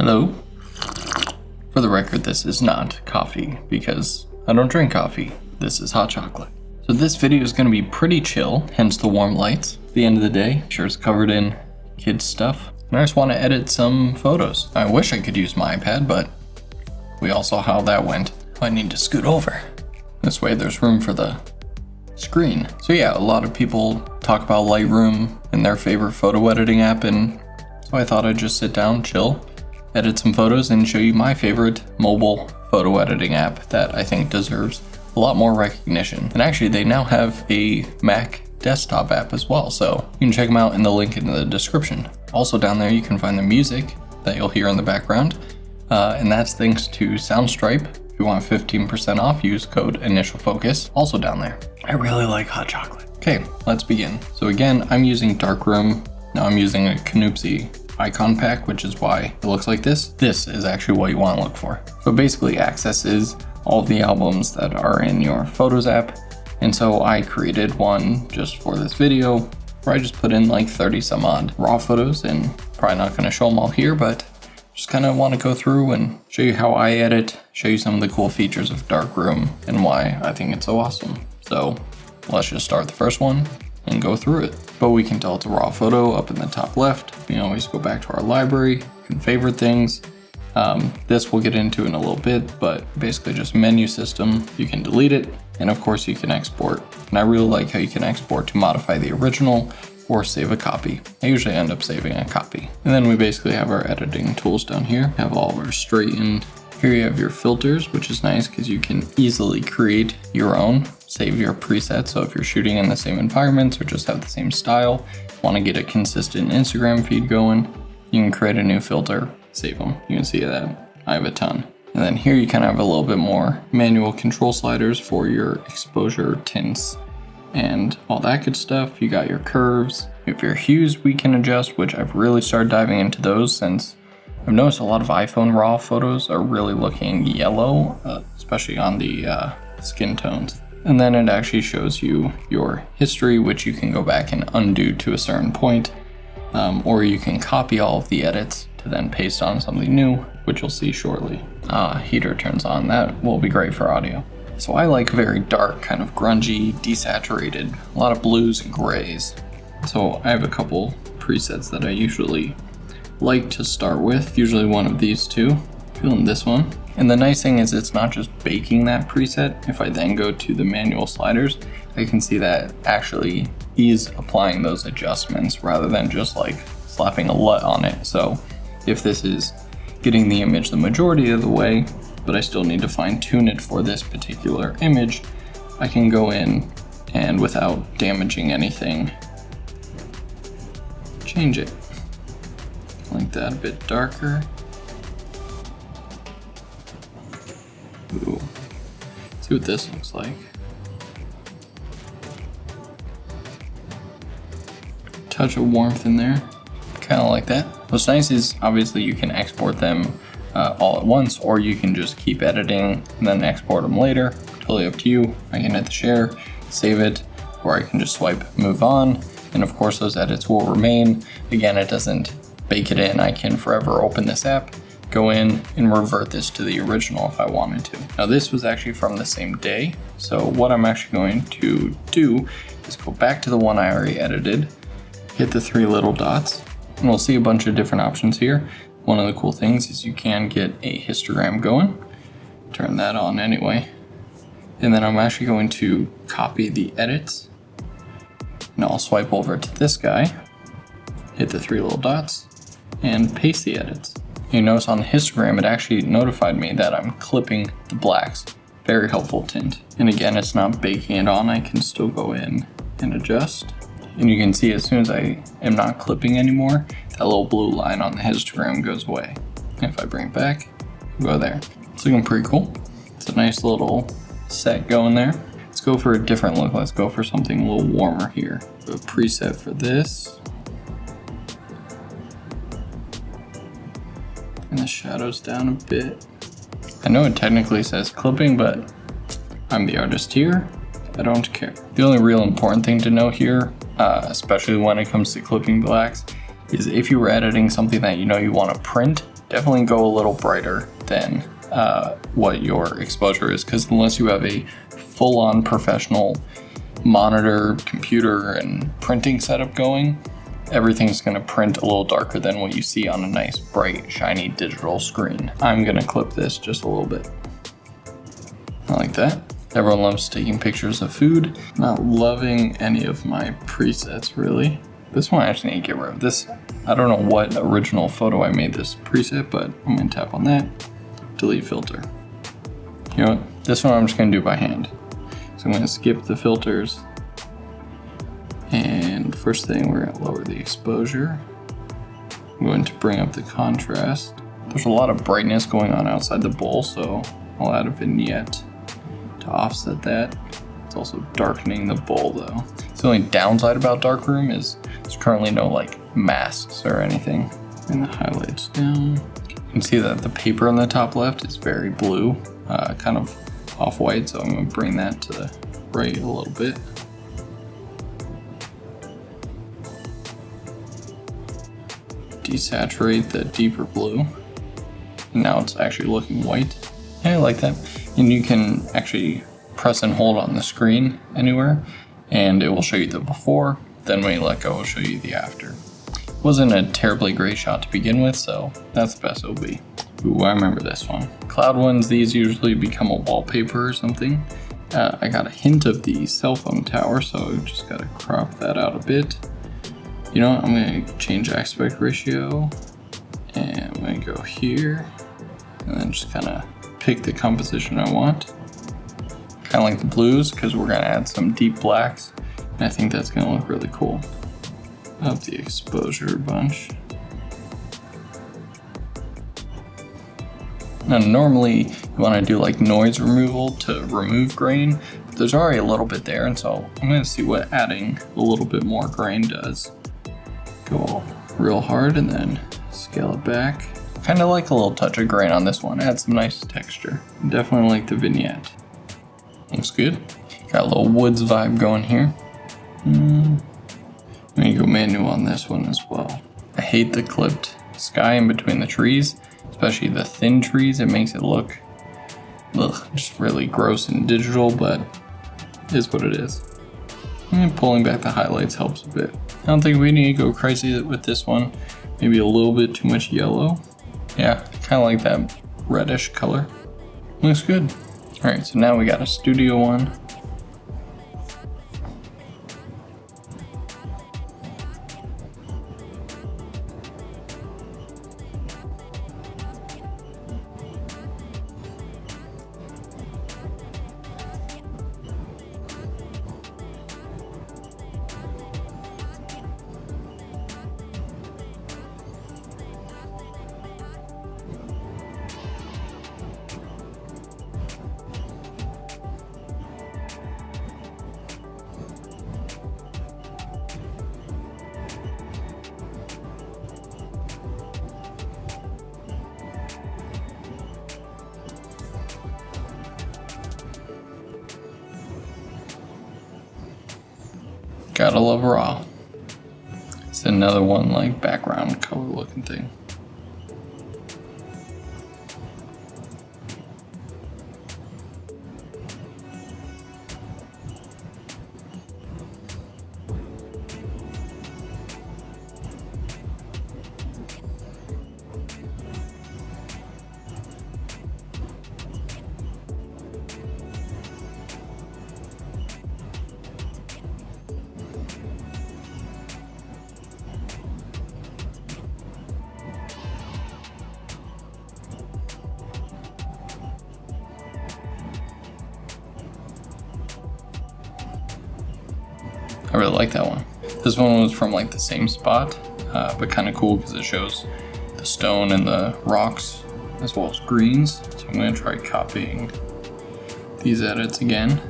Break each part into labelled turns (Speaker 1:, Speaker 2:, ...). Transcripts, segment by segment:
Speaker 1: Hello. For the record, this is not coffee because I don't drink coffee. This is hot chocolate. So this video is going to be pretty chill, hence the warm lights. At the end of the day, sure it's covered in kids stuff. And I just want to edit some photos. I wish I could use my iPad, but we all saw how that went. I need to scoot over. This way there's room for the screen. So yeah, a lot of people talk about Lightroom and their favorite photo editing app, and so I thought I'd just sit down, chill, edit some photos, and show you my favorite mobile photo editing app that I think deserves a lot more recognition. And actually, they now have a Mac desktop app as well, so you can check them out in the link in the description. Also down there, you can find the music that you'll hear in the background, and that's thanks to Soundstripe. If you want 15% off, use code INITIALFOCUS, also down there. I really like hot chocolate. Okay, let's begin. So again, I'm using Darkroom. Now I'm using a 𝗚𝗧𝗨𝗙𝗙 icon pack, which is why it looks like this. This is actually what you want to look for. So basically accesses all of the albums that are in your Photos app. And so I created one just for this video where I just put in like 30 some odd raw photos, and probably not going to show them all here, but just kind of want to go through and show you how I edit, show you some of the cool features of Darkroom and why I think it's so awesome. So let's just start the first one and go through it. But we can tell it's a raw photo up in the top left. We can always go back to our library, can favorite things. This we'll get into in a little bit, but basically just menu system. You can delete it, and of course you can export. And I really like how you can export to modify the original or save a copy. I usually end up saving a copy. And then we basically have our editing tools down here. Have all of our straightened. Here you have your filters, which is nice because you can easily create your own, save your presets. So if you're shooting in the same environments or just have the same style, want to get a consistent Instagram feed going, you can create a new filter, save them. You can see that I have a ton. And then here you kind of have a little bit more manual control sliders for your exposure, tints, and all that good stuff. You got your curves. If your hues we can adjust, which I've really started diving into those since I've noticed a lot of iPhone RAW photos are really looking yellow, especially on the skin tones. And then it actually shows you your history, which you can go back and undo to a certain point, or you can copy all of the edits to then paste on something new, which you'll see shortly. Heater turns on. That will be great for audio. So I like very dark, kind of grungy, desaturated, a lot of blues and grays. So I have a couple presets that I usually like to start with, usually one of these two. Feeling this one. And the nice thing is it's not just baking that preset. If I then go to the manual sliders, I can see that actually is applying those adjustments rather than just like slapping a LUT on it. So if this is getting the image the majority of the way, but I still need to fine tune it for this particular image, I can go in and without damaging anything, change it. Like that, a bit darker. Ooh. See what this looks like. Touch of warmth in there. Kind of like that. What's nice is obviously you can export them all at once, or you can just keep editing and then export them later. Totally up to you. I can hit the share, save it, or I can just swipe, move on. And of course those edits will remain. Again, it doesn't bake it in. I can forever open this app, go in and revert this to the original if I wanted to. Now this was actually from the same day. So what I'm actually going to do is go back to the one I already edited, hit the three little dots, and we'll see a bunch of different options here. One of the cool things is you can get a histogram going. Turn that on anyway. And then I'm actually going to copy the edits. And I'll swipe over to this guy, hit the three little dots, and paste the edits. You notice on the histogram, it actually notified me that I'm clipping the blacks. Very helpful tint. And again, it's not baking it on. I can still go in and adjust. And you can see as soon as I am not clipping anymore, that little blue line on the histogram goes away. And if I bring it back, go there. It's looking pretty cool. It's a nice little set going there. Let's go for a different look. Let's go for something a little warmer here. A preset for this. And the shadows down a bit. I know it technically says clipping, but I'm the artist here. I don't care. The only real important thing to know here, especially when it comes to clipping blacks, is if you were editing something that you know you want to print, definitely go a little brighter than what your exposure is, because unless you have a full-on professional monitor, computer, and printing setup going, everything's going to print a little darker than what you see on a nice, bright, shiny digital screen. I'm going to clip this just a little bit. I like that. Everyone loves taking pictures of food. Not loving any of my presets, really. This one I actually need to get rid of. This, I don't know what original photo I made this preset, but I'm going to tap on that. Delete filter. You know what? This one I'm just going to do by hand. So I'm going to skip the filters. And first thing, we're going to lower the exposure. I'm going to bring up the contrast. There's a lot of brightness going on outside the bowl, so I'll add a vignette to offset that. It's also darkening the bowl though. The only downside about Darkroom is there's currently no like masks or anything. Bring the highlights down. You can see that the paper on the top left is very blue, kind of off-white, so I'm going to bring that to the right a little bit. Desaturate the deeper blue. And now it's actually looking white. Yeah, I like that. And you can actually press and hold on the screen anywhere, and it will show you the before. Then when you let go, it'll show you the after. It wasn't a terribly great shot to begin with, so that's the best it'll be. Ooh, I remember this one. Cloud ones, these usually become a wallpaper or something. I got a hint of the cell phone tower, so I just gotta crop that out a bit. You know what, I'm gonna change aspect ratio, and I'm gonna go here, and then just kinda pick the composition I want. Kinda like the blues, because we're gonna add some deep blacks, and I think that's gonna look really cool. Up the exposure a bunch. Now normally you want to do like noise removal to remove grain, but there's already a little bit there, and so I'm going to see what adding a little bit more grain does. Go real hard and then scale it back. Kind of like a little touch of grain on this one, add some nice texture. Definitely like the vignette. Looks good. Got a little woods vibe going here. I'm going to go manual on this one as well. I hate the clipped sky in between the trees. Especially the thin trees, it makes it look just really gross and digital, but it is what it is. And pulling back the highlights helps a bit. I don't think we need to go crazy with this one. Maybe a little bit too much yellow. Yeah, kind of like that reddish color. Looks good. All right, so now we got a studio one. Gotta love raw. It's another one like background color looking thing. I really like that one. This one was from like the same spot, but kind of cool because it shows the stone and the rocks as well as greens. So I'm going to try copying these edits again.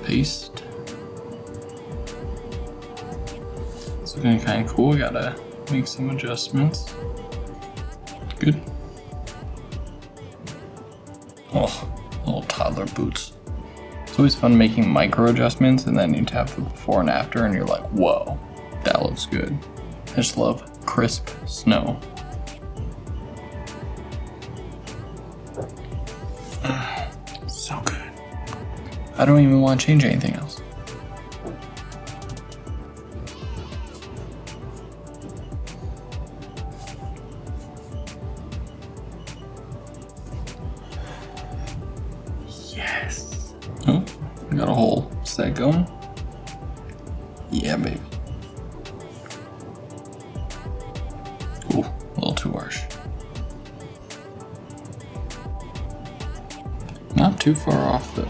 Speaker 1: Paste. It's looking kind of cool. Gotta make some adjustments. Good. Oh, little toddler boots. It's always fun making micro adjustments, and then you tap the before and after and you're like, whoa, that looks good. I just love crisp snow. So good. I don't even want to change anything else. Yes. Oh, got a hole. Is that going? Yeah, baby. Ooh, a little too harsh. Not too far off though.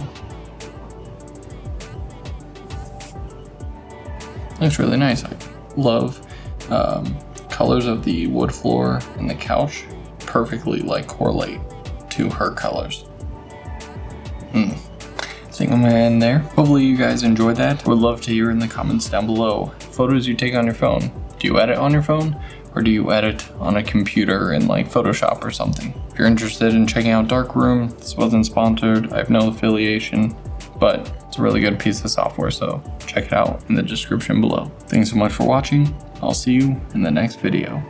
Speaker 1: Looks really nice. I love colors of the wood floor and the couch perfectly like correlate to her colors. I think I'm gonna end there. Hopefully you guys enjoyed that. Would love to hear in the comments down below photos you take on your phone. Do you edit on your phone or do you edit on a computer in like Photoshop or something? If you're interested in checking out Darkroom, this wasn't sponsored. I have no affiliation, but it's a really good piece of software, so check it out in the description below. Thanks so much for watching. I'll see you in the next video.